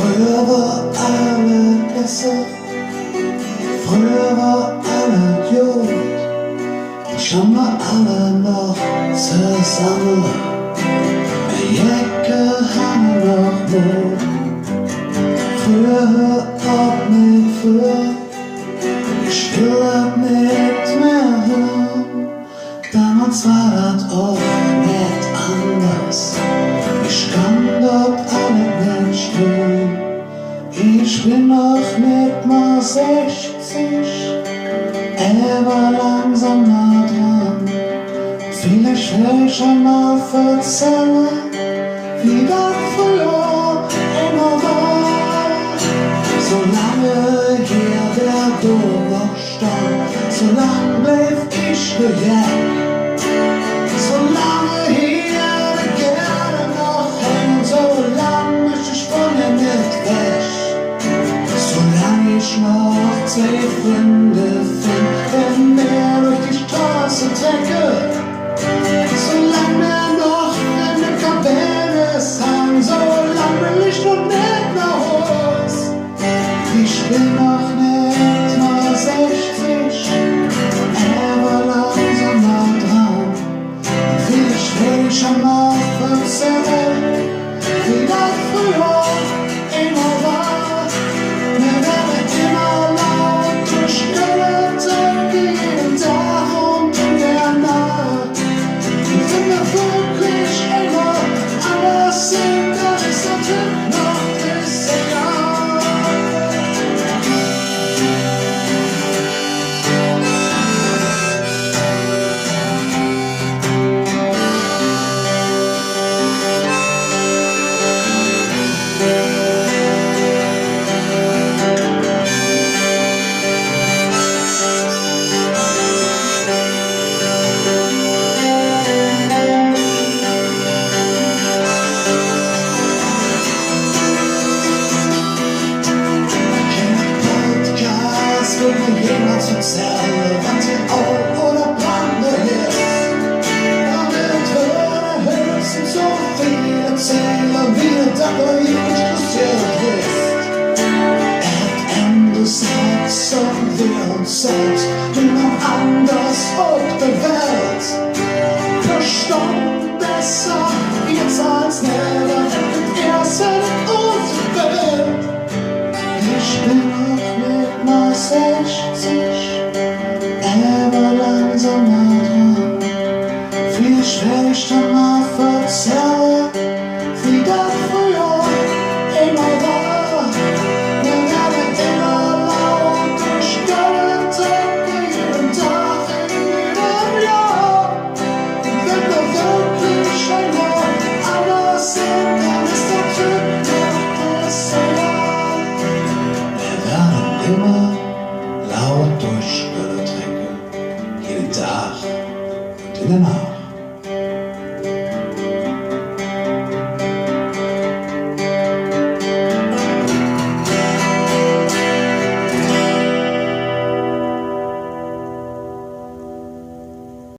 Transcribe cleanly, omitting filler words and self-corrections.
Früher war alles besser, früher war alles gut. Schon mal alle noch zusammen, eine Jacke haben noch Mut. Früher hör auf mit früher, ich will das nicht mehr hören. Damals war das auch nicht anders, ich kann dort alle nicht stehen. Ich bin noch nicht mal 60, war langsam nah dran. Vielleicht will ich einmal erzählen, wie das früher immer war. Solange hier der Dom noch stand, solange bleib ich gejagt. Solange hier der Gerde noch hängt, solange möchte ich von dir nicht weg. Solange ich noch 2 Freunde finde, wenn wir durch die Straße trecke. Solange wir noch in der Kabine sind, solange will ich noch nicht nach Haus. Ich bin noch nicht mal 60, aber langsam mal dran. Vielleicht will ich einmal erzählen, wie das früher immer war. Wir werden immer laut durch Skelette gehen, Tag und in der Nacht. Und wenn wir wirklich immer anders sind, dann ist der Typ noch ist egal. Jemals erzählen, wann sie alt oder brandneu ist. Damit würde höchstens so viel erzählen, wie das euch interessiert ist. At Ende sagt, sagen wir uns selbst, niemand anders auf der Welt. Verstanden besser, jetzt als never, und erst